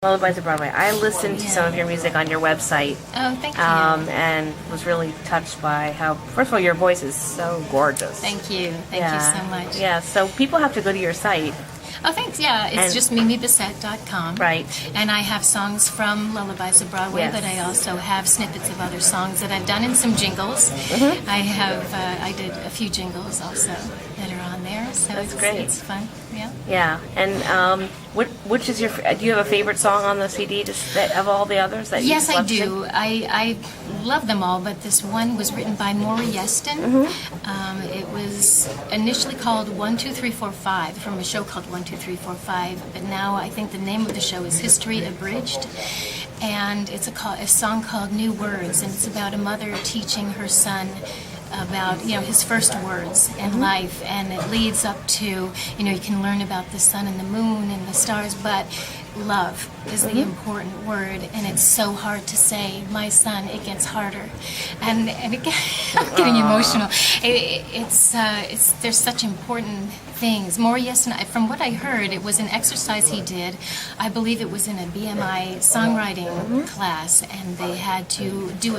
Lullabies of Broadway. I listened to some of your music on your website. Oh, thank you. And was really touched by how, first of all, your voice is so gorgeous. Thank you. Thank you so much. Yeah, so people have to go to your site. Oh, thanks. Yeah, it's just MimiBessette.com. Right. And I have songs from Lullabies of Broadway, Yes. but I also have snippets of other songs that I've done and some jingles. I did a few jingles also that are on there. So That's great. It's fun. Yeah. Yeah, and which is your? Do you have a favorite song on the CD of all the others that you Yes, I love to do. sing? I love them all, but this one was written by Maury Yeston. It was initially called 1, 2, 3, 4, 5 from a show called 1, 2, 3, 4, 5, but now I think the name of the show is History Abridged, and it's a song called New Words, and it's about a mother teaching her son about his first words in life, and it leads up to you can learn about the sun and the moon and the stars, but love is the important word, and it's so hard to say. My son, it gets harder, and it I'm getting emotional. There's such important things. Maury Yeston, from what I heard, it was an exercise he did. I believe it was in a BMI songwriting class, and they had to do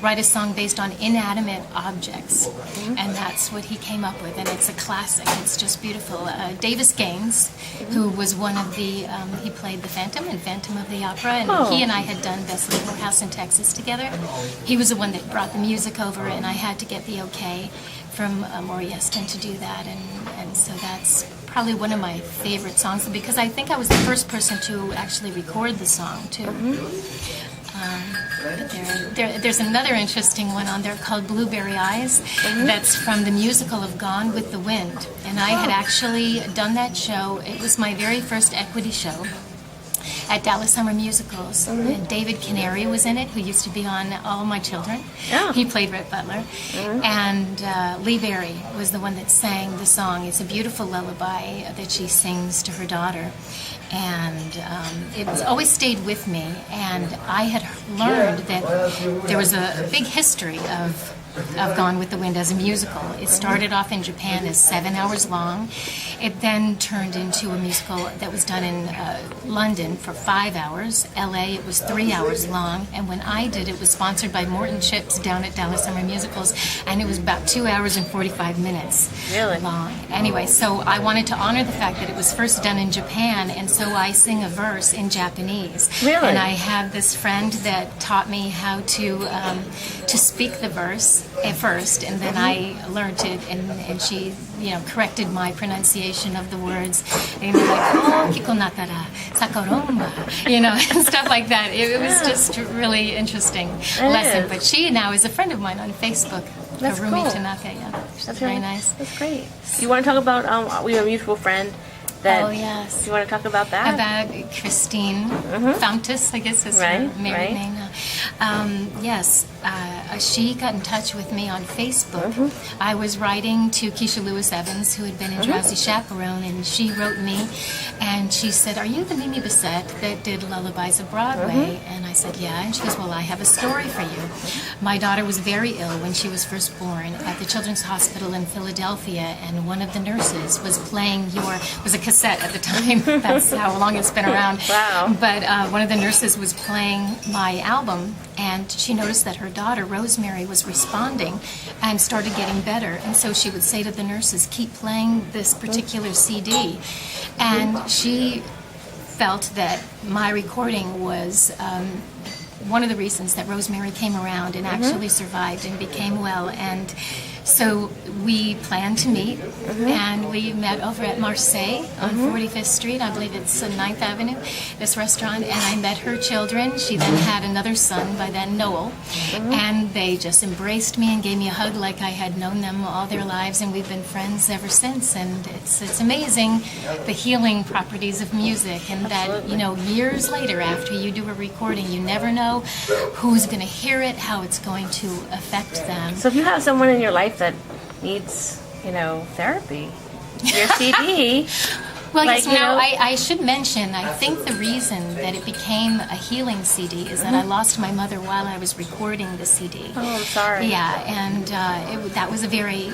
write a song based on inanimate objects, and that's what he came up with, and it's a classic. It's just beautiful. Davis Gaines, who was one of the, he played the Phantom in Phantom of the Opera, and he and I had done Best Little House in Texas together. He was the one that brought the music over, and I had to get the okay from Maury Yeston to do that, and so that's probably one of my favorite songs, because I think I was the first person to actually record the song too. But there's another interesting one on there called Blueberry Eyes. That's from the musical of Gone with the Wind, and I had actually done that show. It was my very first equity show at Dallas Summer Musicals. And David Canary was in it, who used to be on All My Children. He played Rhett Butler. And Lee Berry was the one that sang the song. It's a beautiful lullaby that she sings to her daughter. And it's always stayed with me. And I had learned that there was a big history of Gone with the Wind as a musical. It started off in Japan as 7 hours long. It then turned into a musical that was done in London for 5 hours. LA, it was 3 hours long. And when I did, it was sponsored by Morton Chips down at Dallas Summer Musicals, and it was about 2 hours and 45 minutes long. Anyway, so I wanted to honor the fact that it was first done in Japan, and so I sing a verse in Japanese. And I have this friend that taught me how to speak the verse at first, and then I learned it, and she corrected my pronunciation of the words, like "Oh, kiko natara sakoromba," and stuff like that. It was just a really interesting lesson. But she now is a friend of mine on Facebook. That's Harumi cool. Tanaka, yeah. She's That's very nice. That's great. You want to talk about? We have a mutual friend. Oh, yes. Do you want to talk about that? About Christine Fountas, I guess is her married name now. Yes, she got in touch with me on Facebook. I was writing to Keisha Lewis Evans, who had been in Drowsy Chaperone, and she wrote me, and she said, "Are you the Mimi Bessette that did Lullabies of Broadway?" And I said, "Yeah." And she goes, "Well, I have a story for you. My daughter was very ill when she was first born at the Children's Hospital in Philadelphia, and one of the nurses was playing was a cassette at the time. That's how long it's been around. Wow. But one of the nurses was playing my album, and she noticed that her daughter, Rosemary, was responding and started getting better. And so she would say to the nurses, "Keep playing this particular CD." And she felt that my recording was one of the reasons that Rosemary came around and actually survived and became well. And so we planned to meet, and we met over at Marseille on 45th Street. I believe it's 9th Avenue, this restaurant. And I met her children. She then had another son by then, Noel. And they just embraced me and gave me a hug like I had known them all their lives. And we've been friends ever since. And it's amazing the healing properties of music. And that, years later after you do a recording, you never know who's going to hear it, how it's going to affect them. So if you have someone in your life that needs, therapy, your CD. Well, Like, yes, now I should mention, I think the reason that it became a healing CD is that I lost my mother while I was recording the CD. Oh, I'm sorry. Yeah, and that was a very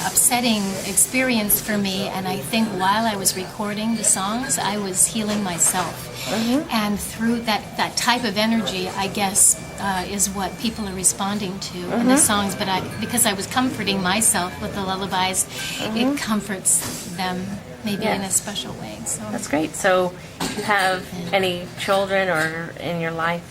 upsetting experience for me, and I think while I was recording the songs, I was healing myself. And through that type of energy, I guess, is what people are responding to in the songs. But because I was comforting myself with the lullabies, it comforts them maybe in a special way. So That's great. So, if you have any children or in your life,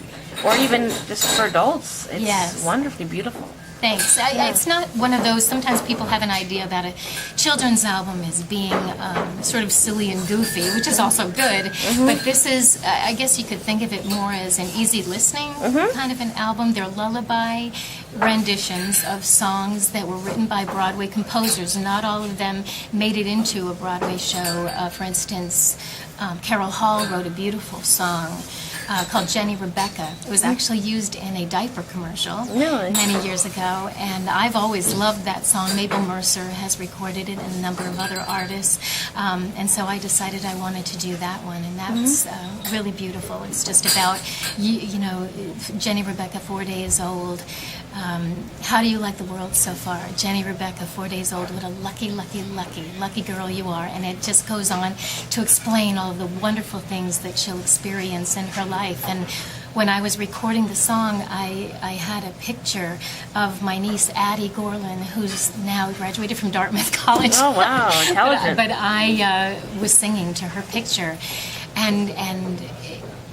or even just for adults, it's wonderfully beautiful. Thanks. It's not one of those, sometimes people have an idea about a children's album as being sort of silly and goofy, which is also good, but this is, I guess you could think of it more as an easy listening kind of an album. They're lullaby renditions of songs that were written by Broadway composers. Not all of them made it into a Broadway show. For instance, Carol Hall wrote a beautiful song called Jenny Rebecca. It was actually used in a diaper commercial many years ago, and I've always loved that song. Mabel Mercer has recorded it, and a number of other artists, and so I decided I wanted to do that one, and that's really beautiful. It's just about, you know, Jenny Rebecca, 4 days old. How do you like the world so far? Jenny Rebecca, 4 days old, what a lucky, lucky, lucky, lucky girl you are. And it just goes on to explain all of the wonderful things that she'll experience in her life. And when I was recording the song, I had a picture of my niece, Addie Gorlin, who's now graduated from Dartmouth College. Oh, wow, intelligent. But I was singing to her picture. And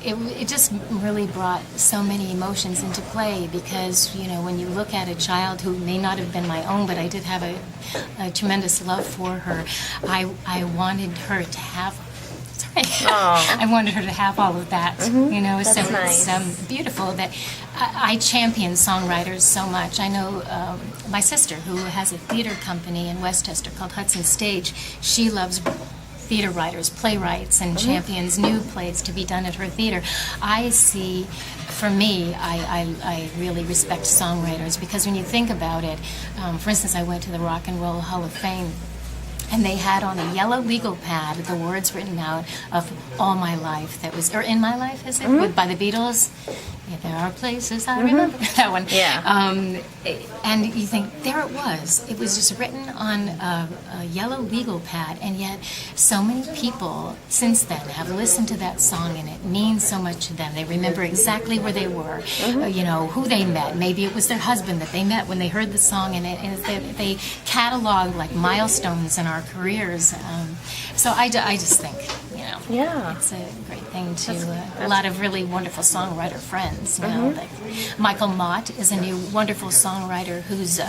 it just really brought so many emotions into play because, you know, when you look at a child who may not have been my own, but I did have a tremendous love for her, I wanted her to have, I wanted her to have all of that, you know, That's so nice. it's beautiful that I champion songwriters so much. I know my sister, who has a theater company in Westchester called Hudson Stage, she loves theater writers, playwrights, and champions new plays to be done at her theater. I see, for me, I really respect songwriters because when you think about it, for instance, I went to the Rock and Roll Hall of Fame, and they had on a yellow legal pad the words written out of All My Life, that was, or In My Life, is it, by the Beatles? Yeah, there are places I remember that one. Yeah. And you think, there it was. It was just written on a yellow legal pad, and yet so many people since then have listened to that song, and it means so much to them. They remember exactly where they were, you know, who they met. Maybe it was their husband that they met when they heard the song, and they catalog like milestones in our careers. So I just think, you know, it's a great thing to a lot of really wonderful songwriter friends. You know, like Michael Mott is a new wonderful songwriter who's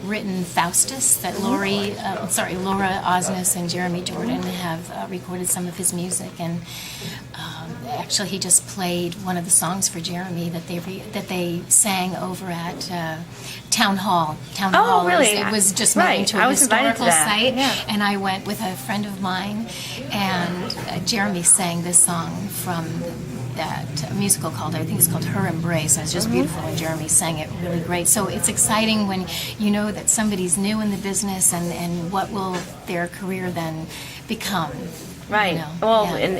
written Faustus that Laura Osnes and Jeremy Jordan have recorded some of his music, and actually he just played one of the songs for Jeremy that they sang over at Town Hall. Town Hall. Really? It was just made into a historical site, and I went with a friend of mine, and Jeremy sang this song from that musical called, I think it's called Her Embrace. It's just beautiful, and Jeremy sang it really great. So it's exciting when you know that somebody's new in the business, and what will their career then become. Right. You know? Well, and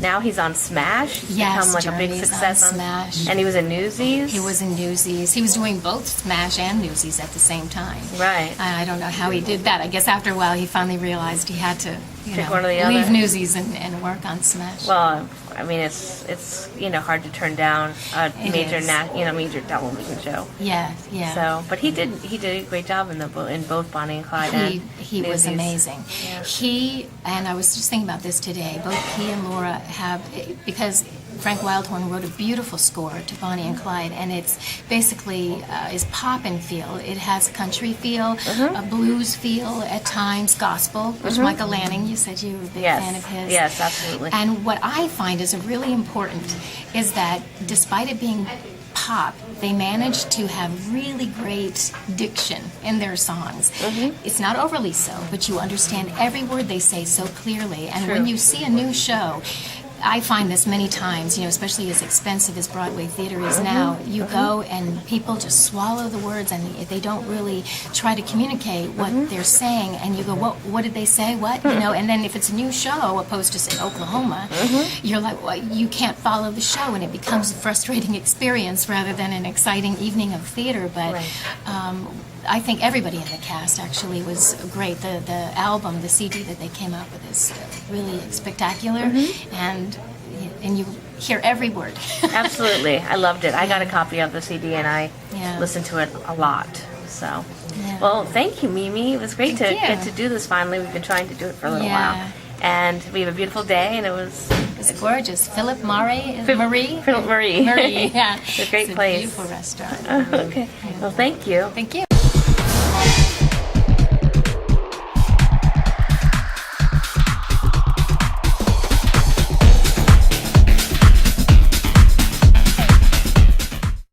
now he's on Smash. He's become like Jeremy's a big success on Smash. And he was in Newsies. He was in Newsies. He was doing both Smash and Newsies at the same time. Right. I don't know how he did that. I guess after a while he finally realized he had to, Pick one or the leave other. Newsies and work on Smash. Well, I mean, it's hard to turn down a major major television show. Yeah. So, but he did a great job in both Bonnie and Clyde. He was Newsies. amazing. Yeah. He, and I was just thinking about this today, both he and Laura have, because Frank Wildhorn wrote a beautiful score to Bonnie and Clyde, and it's basically is pop and feel. It has country feel, a blues feel at times, gospel, which Michael Lanning, you said you were a big fan of his. Yes, absolutely. And what I find is really important is that despite it being pop, they managed to have really great diction in their songs. It's not overly so, but you understand every word they say so clearly. And when you see a new show, I find this many times, especially as expensive as Broadway theater is now. You go and people just swallow the words, and they don't really try to communicate what they're saying. And you go, what did they say? What? And then if it's a new show, opposed to say Oklahoma, you're like, well, you can't follow the show, and it becomes a frustrating experience rather than an exciting evening of theater. But I think everybody in the cast actually was great. The album, the CD that they came out with is really spectacular, and you hear every word. Absolutely. I loved it. I got a copy of the CD, and I listened to it a lot. So, well, thank you, Mimi. It was great to get to do this finally. We've been trying to do it for a little while. And we have a beautiful day, and it was gorgeous. Philip Marie? Philip Marie. Yeah. It's a great It's place. A beautiful restaurant. Okay. Well, thank you. Thank you.